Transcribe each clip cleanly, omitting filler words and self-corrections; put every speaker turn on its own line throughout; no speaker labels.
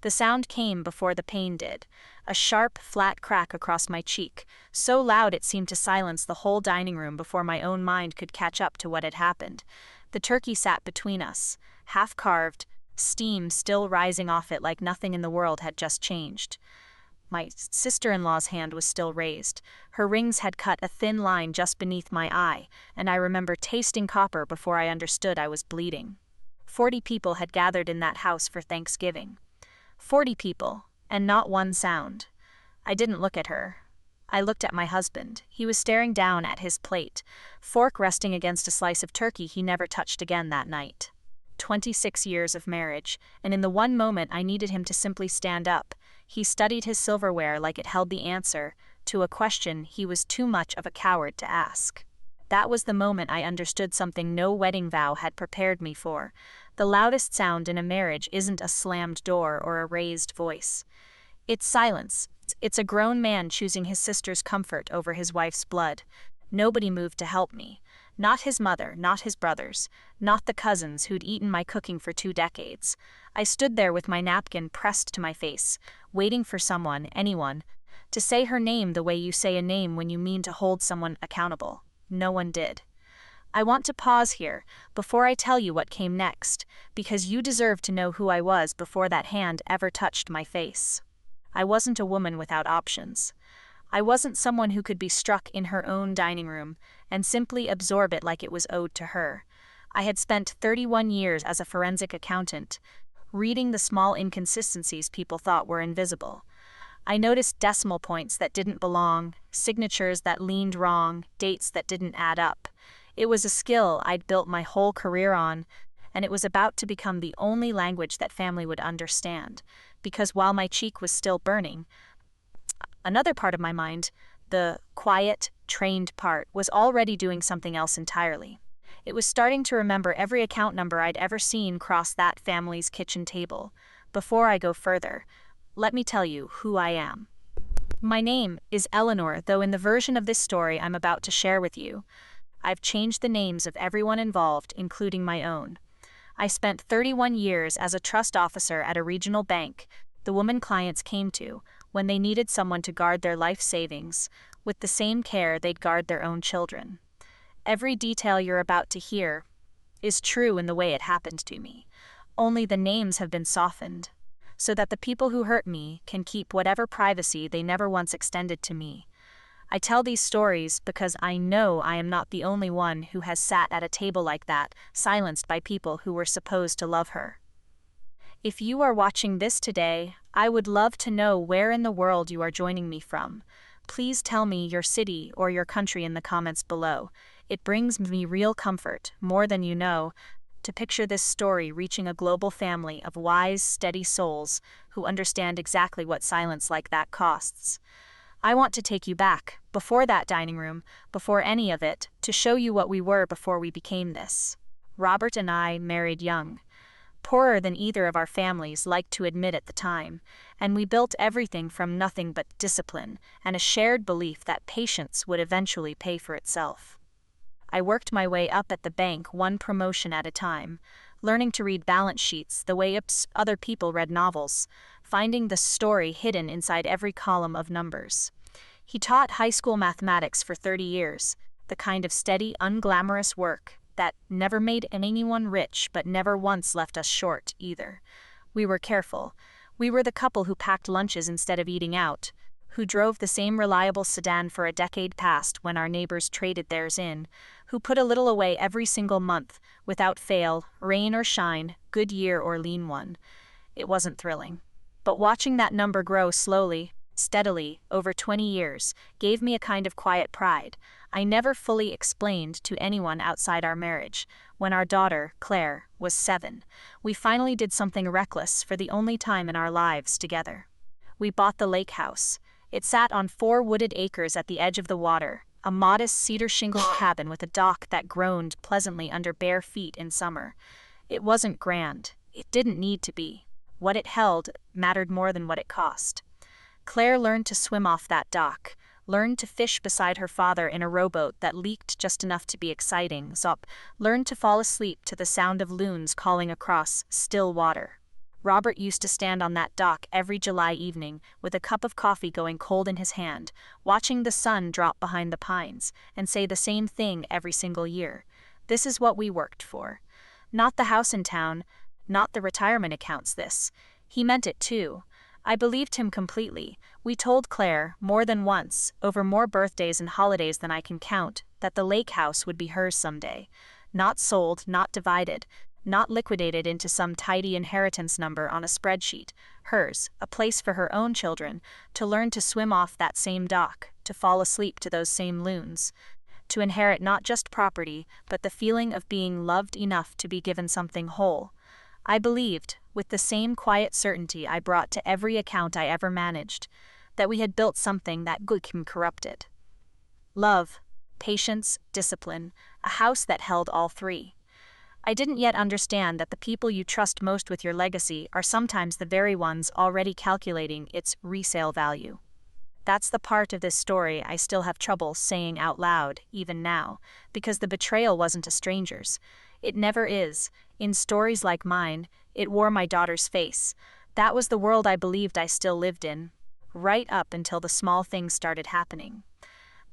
The sound came before the pain did. A sharp, flat crack across my cheek, so loud it seemed to silence the whole dining room before my own mind could catch up to what had happened. The turkey sat between us, half carved, steam still rising off it like nothing in the world had just changed. My sister-in-law's hand was still raised. Her rings had cut a thin line just beneath my eye, and I remember tasting copper before I understood I was bleeding. 40 people had gathered in that house for Thanksgiving. 40 people, and not one sound. I didn't look at her. I looked at my husband. He was staring down at his plate, fork resting against a slice of turkey he never touched again that night. 26 years of marriage, and in the one moment I needed him to simply stand up, he studied his silverware like it held the answer to a question he was too much of a coward to ask. That was the moment I understood something no wedding vow had prepared me for. The loudest sound in a marriage isn't a slammed door or a raised voice. It's silence. It's a grown man choosing his sister's comfort over his wife's blood. Nobody moved to help me. Not his mother, not his brothers, not the cousins who'd eaten my cooking for 2 decades. I stood there with my napkin pressed to my face, waiting for someone, anyone, to say her name the way you say a name when you mean to hold someone accountable. No one did. I want to pause here, before I tell you what came next, because you deserve to know who I was before that hand ever touched my face. I wasn't a woman without options. I wasn't someone who could be struck in her own dining room and simply absorb it like it was owed to her. I had spent 31 years as a forensic accountant, reading the small inconsistencies people thought were invisible. I noticed decimal points that didn't belong, signatures that leaned wrong, dates that didn't add up. It was a skill I'd built my whole career on, and it was about to become the only language that family would understand, because while my cheek was still burning, another part of my mind, the quiet, trained part, was already doing something else entirely. It was starting to remember every account number I'd ever seen cross that family's kitchen table. Before I go further, let me tell you who I am. My name is Eleanor, though in the version of this story I'm about to share with you, I've changed the names of everyone involved, including my own. I spent 31 years as a trust officer at a regional bank the woman clients came to when they needed someone to guard their life savings with the same care they'd guard their own children. Every detail you're about to hear is true in the way it happened to me. Only the names have been softened, so that the people who hurt me can keep whatever privacy they never once extended to me. I tell these stories because I know I am not the only one who has sat at a table like that, silenced by people who were supposed to love her. If you are watching this today, I would love to know where in the world you are joining me from. Please tell me your city or your country in the comments below. It brings me real comfort, more than you know, to picture this story reaching a global family of wise, steady souls who understand exactly what silence like that costs. I want to take you back, before that dining room, before any of it, to show you what we were before we became this. Robert and I married young. Poorer than either of our families liked to admit at the time, and we built everything from nothing but discipline and a shared belief that patience would eventually pay for itself. I worked my way up at the bank one promotion at a time, learning to read balance sheets the way other people read novels, finding the story hidden inside every column of numbers. He taught high school mathematics for 30 years, the kind of steady, unglamorous work that never made anyone rich but never once left us short either. We were careful. We were the couple who packed lunches instead of eating out, who drove the same reliable sedan for a decade past when our neighbors traded theirs in, who put a little away every single month, without fail, rain or shine, good year or lean one. It wasn't thrilling. But watching that number grow slowly, steadily, over 20 years, gave me a kind of quiet pride I never fully explained to anyone outside our marriage. When our daughter, Claire, was 7, we finally did something reckless for the only time in our lives together. We bought the lake house. It sat on 4 wooded acres at the edge of the water, a modest cedar shingle cabin with a dock that groaned pleasantly under bare feet in summer. It wasn't grand. It didn't need to be. What it held mattered more than what it cost. Claire learned to swim off that dock, learned to fish beside her father in a rowboat that leaked just enough to be exciting, learned to fall asleep to the sound of loons calling across still water. Robert used to stand on that dock every July evening with a cup of coffee going cold in his hand, watching the sun drop behind the pines, and say the same thing every single year. This is what we worked for. Not the house in town, not the retirement accounts this. He meant it too. I believed him completely. We told Claire, more than once, over more birthdays and holidays than I can count, that the lake house would be hers someday. Not sold, not divided, not liquidated into some tidy inheritance number on a spreadsheet. Hers, a place for her own children, to learn to swim off that same dock, to fall asleep to those same loons. To inherit not just property, but the feeling of being loved enough to be given something whole. I believed, with the same quiet certainty I brought to every account I ever managed, that we had built something that good can corrupt it. Love, patience, discipline, a house that held all three. I didn't yet understand that the people you trust most with your legacy are sometimes the very ones already calculating its resale value. That's the part of this story I still have trouble saying out loud, even now, because the betrayal wasn't a stranger's. It never is. In stories like mine, it wore my daughter's face. That was the world I believed I still lived in, right up until the small things started happening.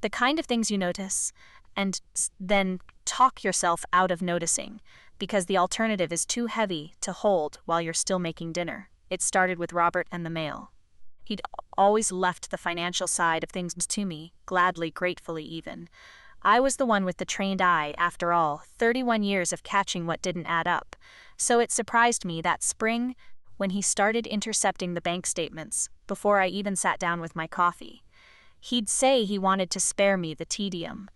The kind of things you notice, and then talk yourself out of noticing, because the alternative is too heavy to hold while you're still making dinner. It started with Robert and the mail. He'd always left the financial side of things to me, gladly, gratefully even. I was the one with the trained eye, after all, 31 years of catching what didn't add up. So it surprised me that spring when he started intercepting the bank statements, before I even sat down with my coffee. He'd say he wanted to spare me the tedium.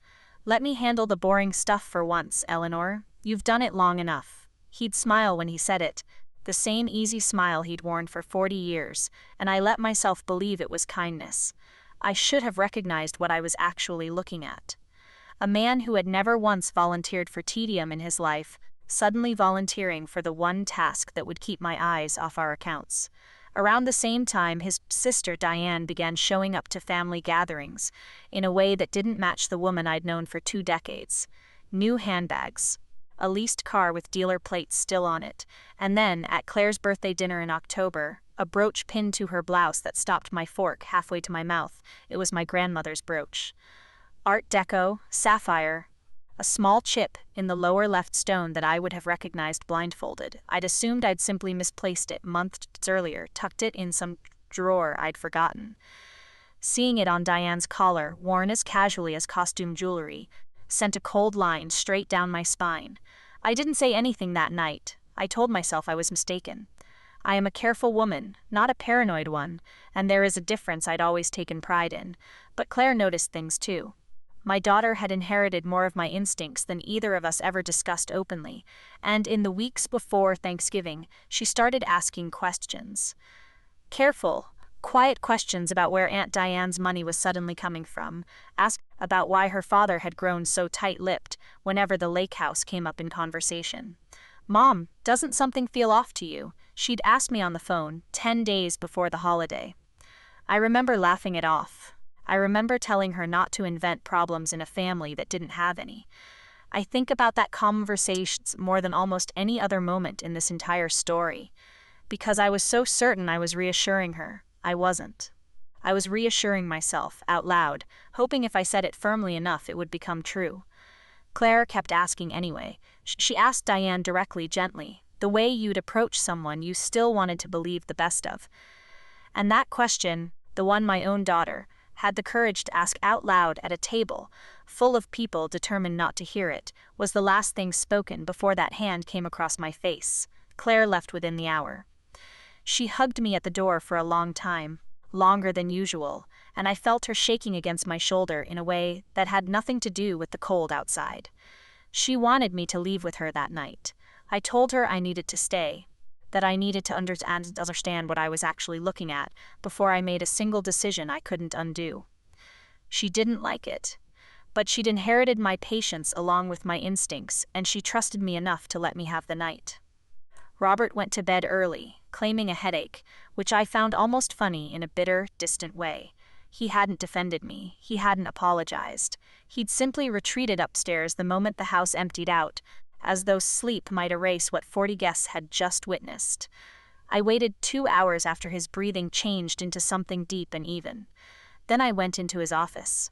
"Let me handle the boring stuff for once, Eleanor. You've done it long enough." He'd smile when he said it, the same easy smile he'd worn for 40 years, and I let myself believe it was kindness. I should have recognized what I was actually looking at. A man who had never once volunteered for tedium in his life, suddenly volunteering for the one task that would keep my eyes off our accounts. Around the same time, his sister Diane began showing up to family gatherings, in a way that didn't match the woman I'd known for 2 decades. New handbags, a leased car with dealer plates still on it, and then, at Claire's birthday dinner in October, a brooch pinned to her blouse that stopped my fork halfway to my mouth. It was my grandmother's brooch. Art Deco, sapphire, a small chip in the lower left stone that I would have recognized blindfolded. I'd assumed I'd simply misplaced it months earlier, tucked it in some drawer I'd forgotten. Seeing it on Diane's collar, worn as casually as costume jewelry, sent a cold line straight down my spine. I didn't say anything that night. I told myself I was mistaken. I am a careful woman, not a paranoid one, and there is a difference I'd always taken pride in. But Claire noticed things too. My daughter had inherited more of my instincts than either of us ever discussed openly, and in the weeks before Thanksgiving, she started asking questions. Careful, quiet questions about where Aunt Diane's money was suddenly coming from, asked about why her father had grown so tight-lipped whenever the lake house came up in conversation. "Mom, doesn't something feel off to you?" she'd asked me on the phone 10 days before the holiday. I remember laughing it off. I remember telling her not to invent problems in a family that didn't have any. I think about that conversation more than almost any other moment in this entire story, because I was so certain I was reassuring her. I wasn't. I was reassuring myself, out loud, hoping if I said it firmly enough it would become true. Claire kept asking anyway. She asked Diane directly, gently, the way you'd approach someone you still wanted to believe the best of. And that question, the one my own daughter had the courage to ask out loud at a table, full of people determined not to hear it, was the last thing spoken before that hand came across my face. Claire left within the hour. She hugged me at the door for a long time, longer than usual, and I felt her shaking against my shoulder in a way that had nothing to do with the cold outside. She wanted me to leave with her that night. I told her I needed to stay, that I needed to understand what I was actually looking at before I made a single decision I couldn't undo. She didn't like it, but she'd inherited my patience along with my instincts, and she trusted me enough to let me have the night. Robert went to bed early, claiming a headache, which I found almost funny in a bitter, distant way. He hadn't defended me. He hadn't apologized. He'd simply retreated upstairs the moment the house emptied out, as though sleep might erase what 40 guests had just witnessed. I waited 2 hours after his breathing changed into something deep and even. Then I went into his office.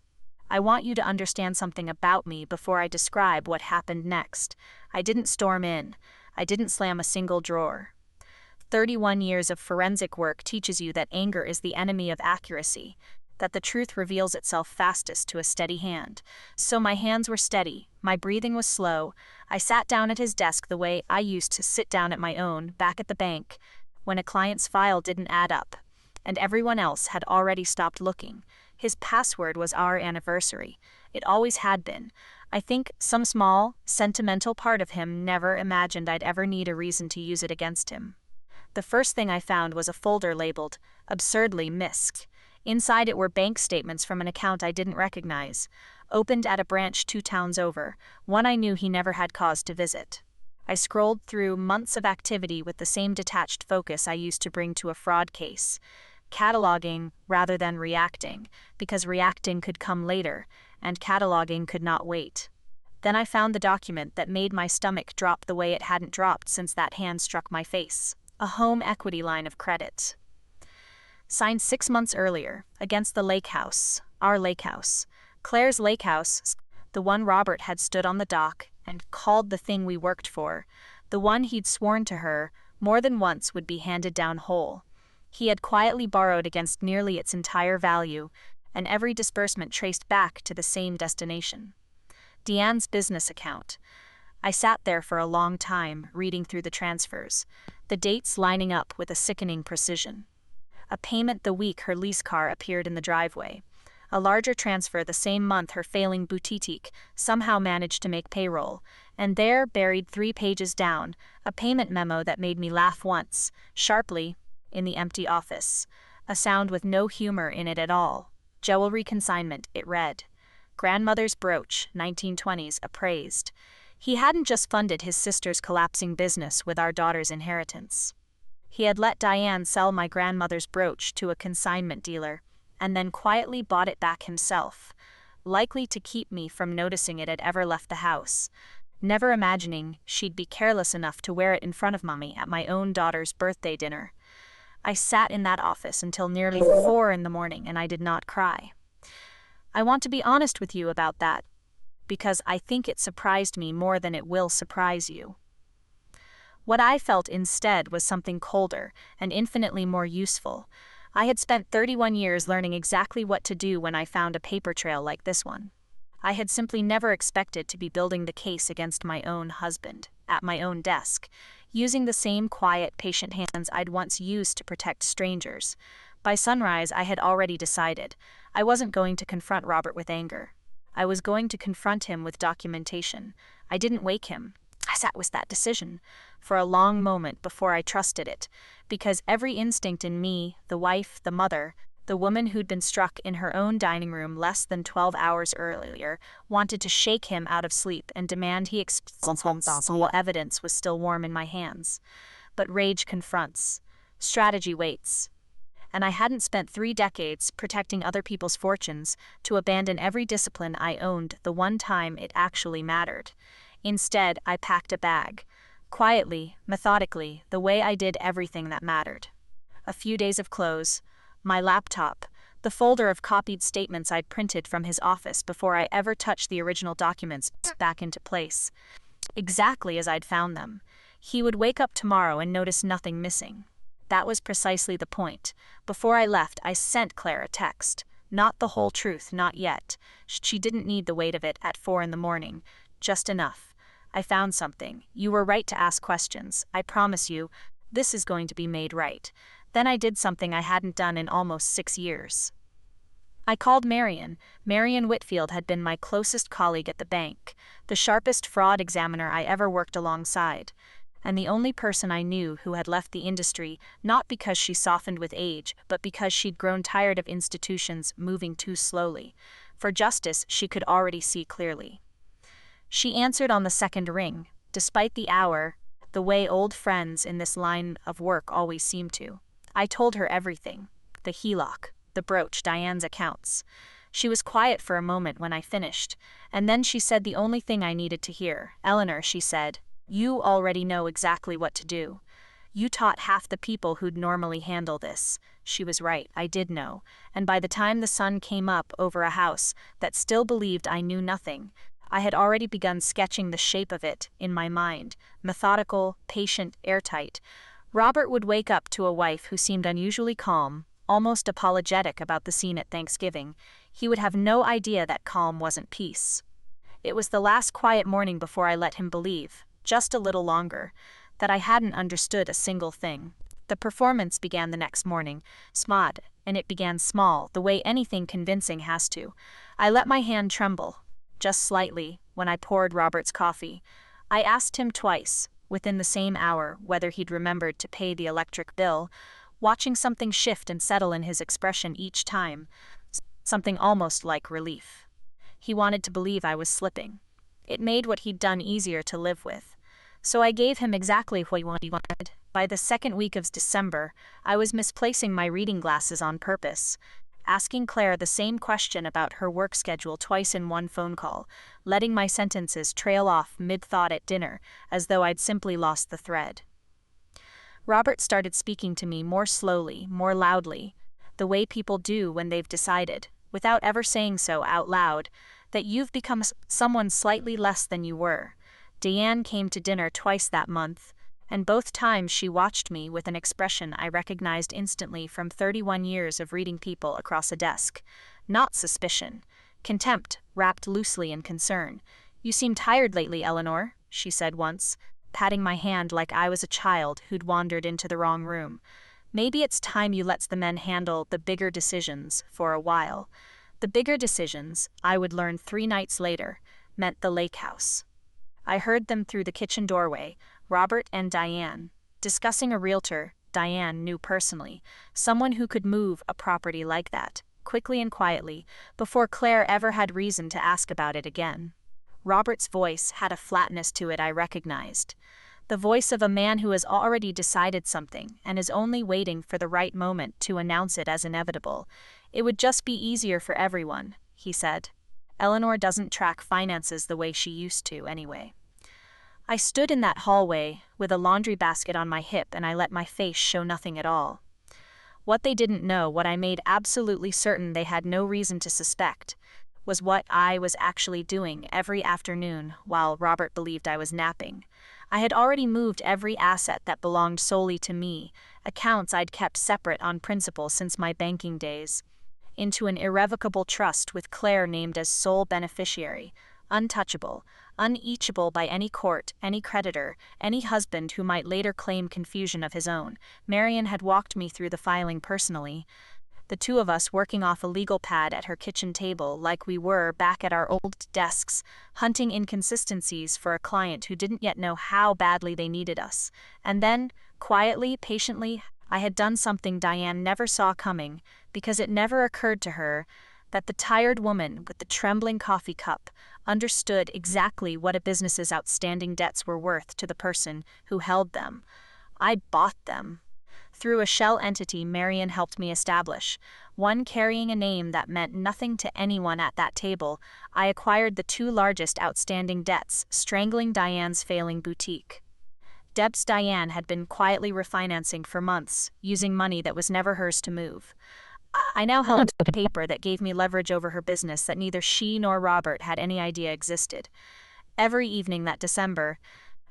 I want you to understand something about me before I describe what happened next. I didn't storm in. I didn't slam a single drawer. 31 years of forensic work teaches you that anger is the enemy of accuracy, that the truth reveals itself fastest to a steady hand. So my hands were steady, my breathing was slow. I sat down at his desk the way I used to sit down at my own, back at the bank, when a client's file didn't add up, and everyone else had already stopped looking. His password was our anniversary. It always had been. I think some small, sentimental part of him never imagined I'd ever need a reason to use it against him. The first thing I found was a folder labeled, absurdly missed. Inside it were bank statements from an account I didn't recognize, opened at a branch 2 towns over, one I knew he never had cause to visit. I scrolled through months of activity with the same detached focus I used to bring to a fraud case, cataloging rather than reacting, because reacting could come later, and cataloging could not wait. Then I found the document that made my stomach drop the way it hadn't dropped since that hand struck my face. A home equity line of credit. Signed 6 months earlier, against the lake house, our lake house. Claire's lake house, the one Robert had stood on the dock and called the thing we worked for, the one he'd sworn to her more than once would be handed down whole. He had quietly borrowed against nearly its entire value, and every disbursement traced back to the same destination. Deanne's business account. I sat there for a long time, reading through the transfers, the dates lining up with a sickening precision. A payment the week her lease car appeared in the driveway. A larger transfer the same month her failing boutique somehow managed to make payroll, and there, buried 3 pages down, a payment memo that made me laugh once, sharply, in the empty office. A sound with no humor in it at all. Jewelry consignment, it read. Grandmother's brooch, 1920s, appraised. He hadn't just funded his sister's collapsing business with our daughter's inheritance. He had let Diane sell my grandmother's brooch to a consignment dealer, and then quietly bought it back himself, likely to keep me from noticing it had ever left the house, never imagining she'd be careless enough to wear it in front of Mommy at my own daughter's birthday dinner. I sat in that office until nearly 4 in the morning, and I did not cry. I want to be honest with you about that, because I think it surprised me more than it will surprise you. What I felt instead was something colder and infinitely more useful. I had spent 31 years learning exactly what to do when I found a paper trail like this one. I had simply never expected to be building the case against my own husband, at my own desk, using the same quiet, patient hands I'd once used to protect strangers. By sunrise, I had already decided. I wasn't going to confront Robert with anger. I was going to confront him with documentation. I didn't wake him. I sat with that decision for a long moment before I trusted it, because every instinct in me, the wife, the mother, the woman who'd been struck in her own dining room less than 12 hours earlier, wanted to shake him out of sleep and demand he explain while evidence was still warm in my hands. But rage confronts. Strategy waits. And I hadn't spent 3 decades protecting other people's fortunes to abandon every discipline I owned the one time it actually mattered. Instead, I packed a bag. Quietly, methodically, the way I did everything that mattered. A few days of clothes, my laptop, the folder of copied statements I'd printed from his office before I ever touched the original documents back into place, exactly as I'd found them. He would wake up tomorrow and notice nothing missing. That was precisely the point. Before I left, I sent Claire a text. Not the whole truth, not yet. She didn't need the weight of it at 4 in the morning. Just enough. I found something. You were right to ask questions. I promise you, this is going to be made right. Then I did something I hadn't done in almost 6 years. I called Marion. Marion Whitfield had been my closest colleague at the bank, the sharpest fraud examiner I ever worked alongside, and the only person I knew who had left the industry not because she softened with age, but because she'd grown tired of institutions moving too slowly. For justice, she could already see clearly. She answered on the second ring, despite the hour, the way old friends in this line of work always seem to. I told her everything. The HELOC, the brooch, Diane's accounts. She was quiet for a moment when I finished, and then she said the only thing I needed to hear. Eleanor, she said, you already know exactly what to do. You taught half the people who'd normally handle this." She was right, I did know, and by the time the sun came up over a house that still believed I knew nothing, I had already begun sketching the shape of it in my mind, methodical, patient, airtight. Robert would wake up to a wife who seemed unusually calm, almost apologetic about the scene at Thanksgiving. He would have no idea that calm wasn't peace. It was the last quiet morning before I let him believe, just a little longer, that I hadn't understood a single thing. The performance began the next morning, smart, and it began small, the way anything convincing has to. I let my hand tremble, just slightly, when I poured Robert's coffee. I asked him twice, within the same hour, whether he'd remembered to pay the electric bill, watching something shift and settle in his expression each time, something almost like relief. He wanted to believe I was slipping. It made what he'd done easier to live with. So I gave him exactly what he wanted. By the second week of December, I was misplacing my reading glasses on purpose, asking Claire the same question about her work schedule twice in one phone call, letting my sentences trail off mid-thought at dinner, as though I'd simply lost the thread. Robert started speaking to me more slowly, more loudly, the way people do when they've decided, without ever saying so out loud, that you've become someone slightly less than you were. Diane came to dinner twice that month, and both times she watched me with an expression I recognized instantly from 31 years of reading people across a desk. Not suspicion. Contempt, wrapped loosely in concern. "You seem tired lately, Eleanor," she said once, patting my hand like I was a child who'd wandered into the wrong room. "Maybe it's time you lets the men handle the bigger decisions for a while." The bigger decisions, I would learn 3 nights later, meant the lake house. I heard them through the kitchen doorway, Robert and Diane, discussing a realtor Diane knew personally, someone who could move a property like that, quickly and quietly, before Claire ever had reason to ask about it again. Robert's voice had a flatness to it I recognized. The voice of a man who has already decided something and is only waiting for the right moment to announce it as inevitable. "It would just be easier for everyone," he said. "Eleanor doesn't track finances the way she used to, anyway." I stood in that hallway with a laundry basket on my hip and I let my face show nothing at all. What they didn't know, what I made absolutely certain they had no reason to suspect, was what I was actually doing every afternoon while Robert believed I was napping. I had already moved every asset that belonged solely to me, accounts I'd kept separate on principle since my banking days, into an irrevocable trust with Claire named as sole beneficiary, untouchable, uneachable by any court, any creditor, any husband who might later claim confusion of his own. Marian had walked me through the filing personally, the two of us working off a legal pad at her kitchen table like we were back at our old desks, hunting inconsistencies for a client who didn't yet know how badly they needed us. And then, quietly, patiently, I had done something Diane never saw coming, because it never occurred to her that the tired woman with the trembling coffee cup understood exactly what a business's outstanding debts were worth to the person who held them. I bought them. Through a shell entity Marian helped me establish, one carrying a name that meant nothing to anyone at that table, I acquired the 2 largest outstanding debts, strangling Diane's failing boutique. Debts Diane had been quietly refinancing for months, using money that was never hers to move. I now held a paper that gave me leverage over her business that neither she nor Robert had any idea existed. Every evening that December,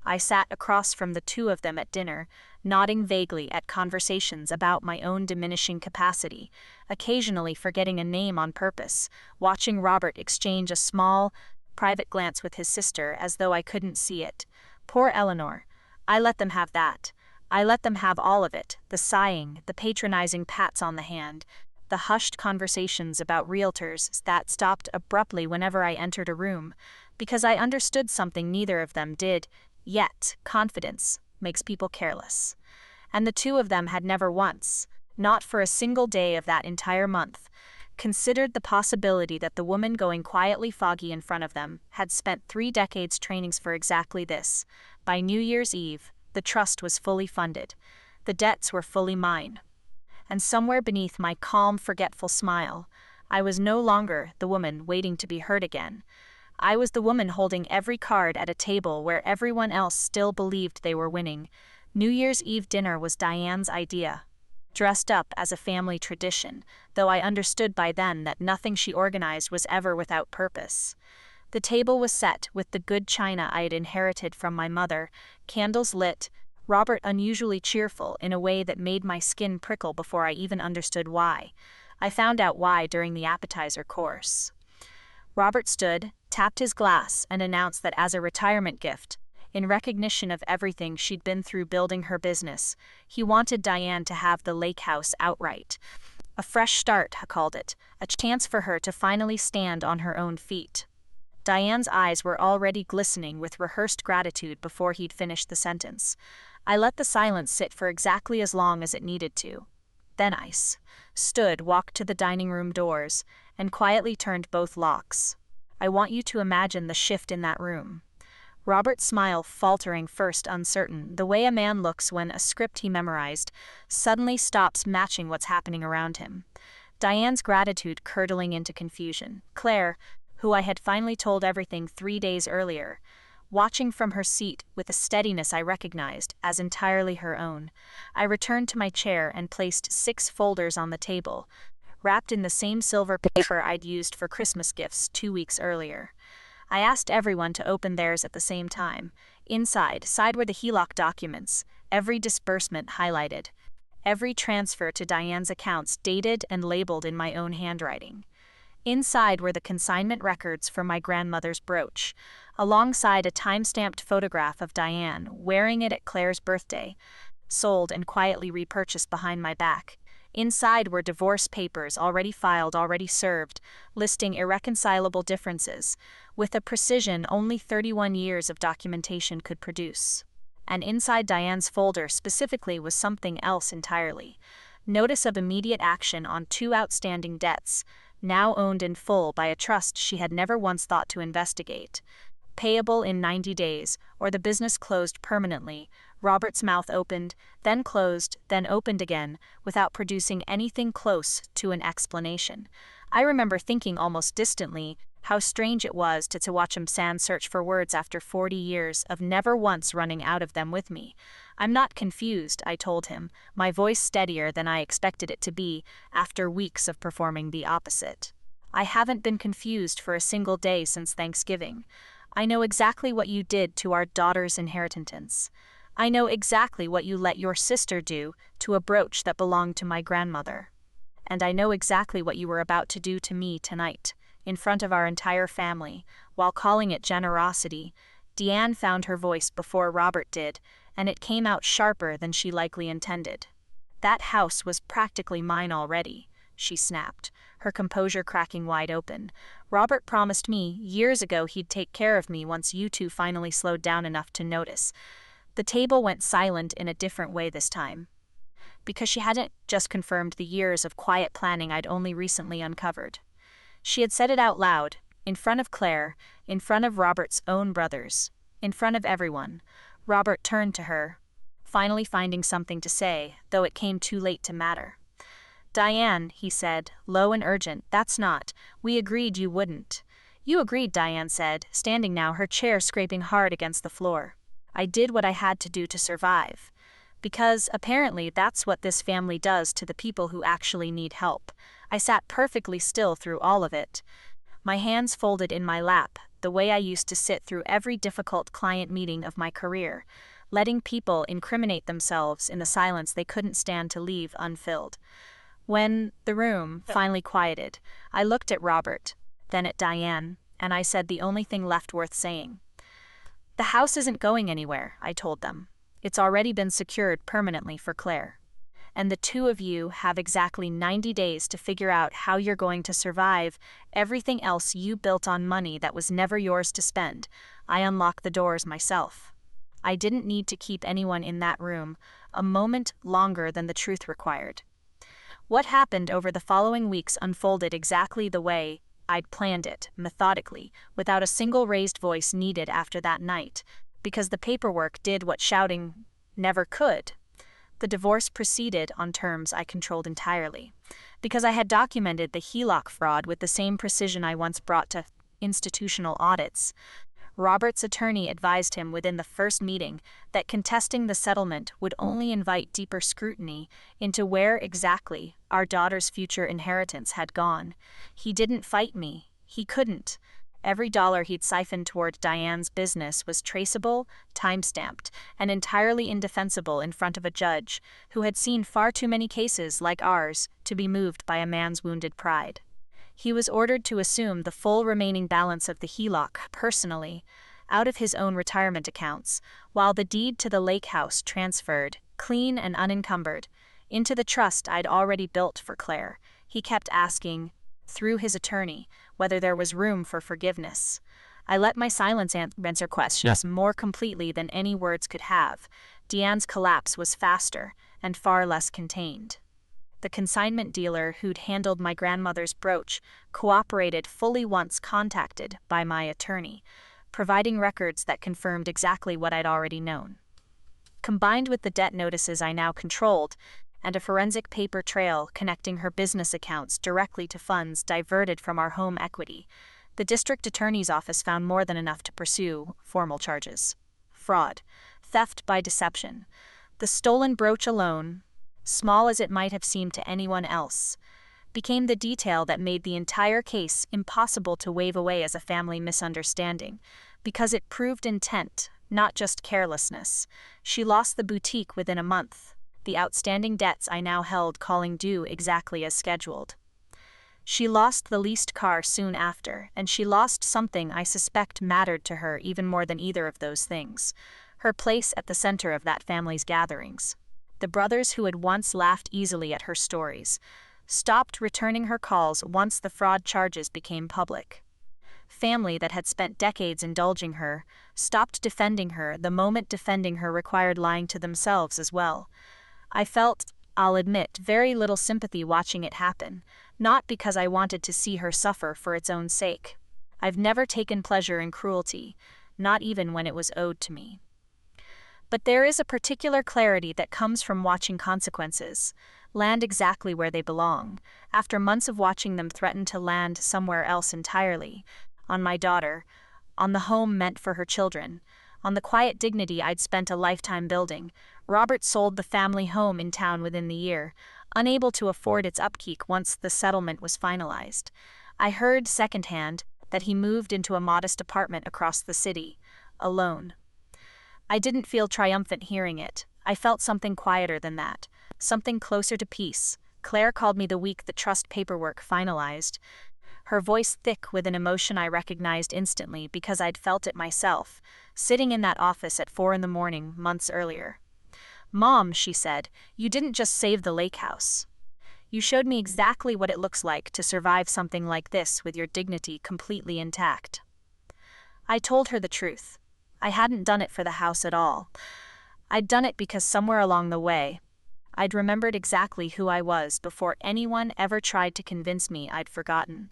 I sat across from the 2 of them at dinner, nodding vaguely at conversations about my own diminishing capacity, occasionally forgetting a name on purpose, watching Robert exchange a small, private glance with his sister as though I couldn't see it. Poor Eleanor. I let them have that. I let them have all of it, the sighing, the patronizing pats on the hand, the hushed conversations about realtors that stopped abruptly whenever I entered a room, because I understood something neither of them did. Yet, confidence makes people careless. And the 2 of them had never once, not for a single day of that entire month, considered the possibility that the woman going quietly foggy in front of them had spent 3 decades trainings for exactly this. By New Year's Eve, the trust was fully funded. The debts were fully mine. And somewhere beneath my calm, forgetful smile, I was no longer the woman waiting to be heard again. I was the woman holding every card at a table where everyone else still believed they were winning. New Year's Eve dinner was Diane's idea, dressed up as a family tradition, though I understood by then that nothing she organized was ever without purpose. The table was set with the good china I had inherited from my mother, candles lit, Robert unusually cheerful in a way that made my skin prickle before I even understood why. I found out why during the appetizer course. Robert stood, tapped his glass, and announced that as a retirement gift, in recognition of everything she'd been through building her business, he wanted Diane to have the lake house outright. A fresh start, I called it, a chance for her to finally stand on her own feet. Diane's eyes were already glistening with rehearsed gratitude before he'd finished the sentence. I let the silence sit for exactly as long as it needed to. Then I stood, walked to the dining room doors, and quietly turned both locks. I want you to imagine the shift in that room. Robert's smile faltering first uncertain, the way a man looks when a script he memorized suddenly stops matching what's happening around him. Diane's gratitude curdling into confusion. Claire, who I had finally told everything 3 days earlier, watching from her seat with a steadiness I recognized as entirely her own. I returned to my chair and placed 6 folders on the table, wrapped in the same silver paper I'd used for Christmas gifts 2 weeks earlier. I asked everyone to open theirs at the same time. Inside were the HELOC documents, every disbursement highlighted, every transfer to Diane's accounts dated and labeled in my own handwriting. Inside were the consignment records for my grandmother's brooch, alongside a time-stamped photograph of Diane wearing it at Claire's birthday, sold and quietly repurchased behind my back. Inside were divorce papers already filed, already served, listing irreconcilable differences, with a precision only 31 years of documentation could produce. And inside Diane's folder specifically was something else entirely. Notice of immediate action on 2 outstanding debts, now owned in full by a trust she had never once thought to investigate. Payable in 90 days, or the business closed permanently. Robert's mouth opened, then closed, then opened again, without producing anything close to an explanation. I remember thinking almost distantly how strange it was to watch him search for words after 40 years of never once running out of them with me. I'm not confused, I told him, my voice steadier than I expected it to be after weeks of performing the opposite. I haven't been confused for a single day since Thanksgiving. I know exactly what you did to our daughter's inheritance. I know exactly what you let your sister do to a brooch that belonged to my grandmother. And I know exactly what you were about to do to me tonight, in front of our entire family, while calling it generosity. Diane found her voice before Robert did, and it came out sharper than she likely intended. That house was practically mine already, she snapped, her composure cracking wide open. Robert promised me years ago he'd take care of me once you two finally slowed down enough to notice. The table went silent in a different way this time, because she hadn't just confirmed the years of quiet planning I'd only recently uncovered. She had said it out loud, in front of Claire, in front of Robert's own brothers, in front of everyone. Robert turned to her, finally finding something to say, though it came too late to matter. Diane, he said, low and urgent, that's not. We agreed you wouldn't. You agreed, Diane said, standing now, her chair scraping hard against the floor. I did what I had to do to survive. Because, apparently, that's what this family does to the people who actually need help. I sat perfectly still through all of it, my hands folded in my lap, the way I used to sit through every difficult client meeting of my career, letting people incriminate themselves in the silence they couldn't stand to leave unfilled. When the room finally quieted, I looked at Robert, then at Diane, and I said the only thing left worth saying. The house isn't going anywhere, I told them. It's already been secured permanently for Claire. And the two of you have exactly 90 days to figure out how you're going to survive everything else you built on money that was never yours to spend. I unlocked the doors myself. I didn't need to keep anyone in that room a moment longer than the truth required. What happened over the following weeks unfolded exactly the way I'd planned it, methodically, without a single raised voice needed after that night, because the paperwork did what shouting never could. The divorce proceeded on terms I controlled entirely, because I had documented the HELOC fraud with the same precision I once brought to institutional audits. Robert's attorney advised him within the first meeting that contesting the settlement would only invite deeper scrutiny into where exactly our daughter's future inheritance had gone. He didn't fight me. He couldn't. Every dollar he'd siphoned toward Diane's business was traceable, time-stamped, and entirely indefensible in front of a judge who had seen far too many cases like ours to be moved by a man's wounded pride. He was ordered to assume the full remaining balance of the HELOC personally, out of his own retirement accounts, while the deed to the lake house transferred, clean and unencumbered, into the trust I'd already built for Claire. He kept asking, through his attorney, whether there was room for forgiveness. I let my silence answer questions more completely than any words could have. Diane's collapse was faster and far less contained. The consignment dealer who'd handled my grandmother's brooch cooperated fully once contacted by my attorney, providing records that confirmed exactly what I'd already known. Combined with the debt notices I now controlled, and a forensic paper trail connecting her business accounts directly to funds diverted from our home equity, the district attorney's office found more than enough to pursue formal charges. Fraud, theft by deception. The stolen brooch alone, small as it might have seemed to anyone else, became the detail that made the entire case impossible to wave away as a family misunderstanding, because it proved intent, not just carelessness. She lost the boutique within a month, the outstanding debts I now held calling due exactly as scheduled. She lost the leased car soon after, and she lost something I suspect mattered to her even more than either of those things: her place at the center of that family's gatherings. The brothers who had once laughed easily at her stories stopped returning her calls once the fraud charges became public. Family that had spent decades indulging her stopped defending her the moment defending her required lying to themselves as well. I felt, I'll admit, very little sympathy watching it happen, not because I wanted to see her suffer for its own sake. I've never taken pleasure in cruelty, not even when it was owed to me. But there is a particular clarity that comes from watching consequences land exactly where they belong, after months of watching them threaten to land somewhere else entirely, on my daughter, on the home meant for her children, on the quiet dignity I'd spent a lifetime building. Robert sold the family home in town within the year, unable to afford its upkeep once the settlement was finalized. I heard secondhand that he moved into a modest apartment across the city, alone. I didn't feel triumphant hearing it. I felt something quieter than that, something closer to peace. Claire called me the week the trust paperwork finalized, her voice thick with an emotion I recognized instantly because I'd felt it myself, sitting in that office at 4 a.m. months earlier. "Mom," she said, "you didn't just save the lake house. You showed me exactly what it looks like to survive something like this with your dignity completely intact." I told her the truth. I hadn't done it for the house at all. I'd done it because somewhere along the way, I'd remembered exactly who I was before anyone ever tried to convince me I'd forgotten.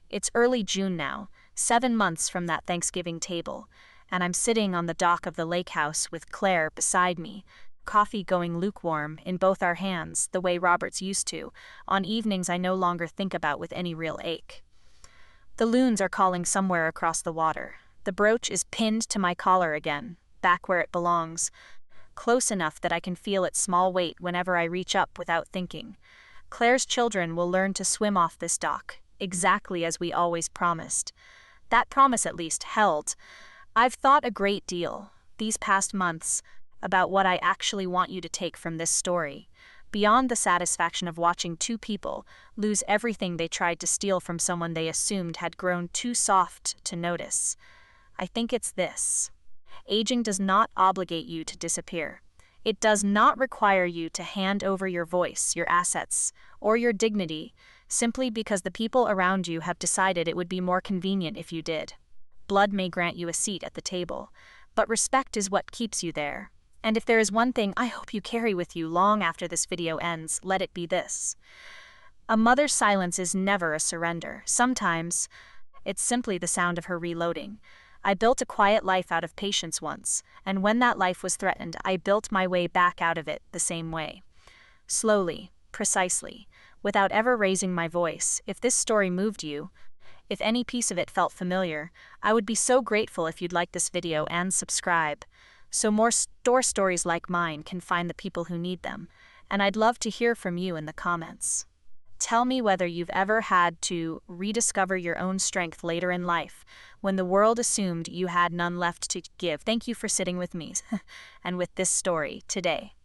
It's early June now, 7 months from that Thanksgiving table, and I'm sitting on the dock of the lake house with Claire beside me, coffee going lukewarm in both our hands the way Robert's used to, on evenings I no longer think about with any real ache. The loons are calling somewhere across the water. The brooch is pinned to my collar again, back where it belongs, close enough that I can feel its small weight whenever I reach up without thinking. Claire's children will learn to swim off this dock, exactly as we always promised. That promise at least held. I've thought a great deal, these past months, about what I actually want you to take from this story, beyond the satisfaction of watching two people lose everything they tried to steal from someone they assumed had grown too soft to notice. I think it's this. Aging does not obligate you to disappear. It does not require you to hand over your voice, your assets, or your dignity, simply because the people around you have decided it would be more convenient if you did. Blood may grant you a seat at the table, but respect is what keeps you there. And if there is one thing I hope you carry with you long after this video ends, let it be this. A mother's silence is never a surrender. Sometimes it's simply the sound of her reloading. I built a quiet life out of patience once, and when that life was threatened, I built my way back out of it the same way. Slowly, precisely, without ever raising my voice. If this story moved you, If any piece of it felt familiar, I would be so grateful if you'd like this video and subscribe, so more store stories like mine can find the people who need them. And I'd love to hear from you in the comments. Tell me whether you've ever had to rediscover your own strength later in life, when the world assumed you had none left to give. Thank you for sitting with me and with this story today.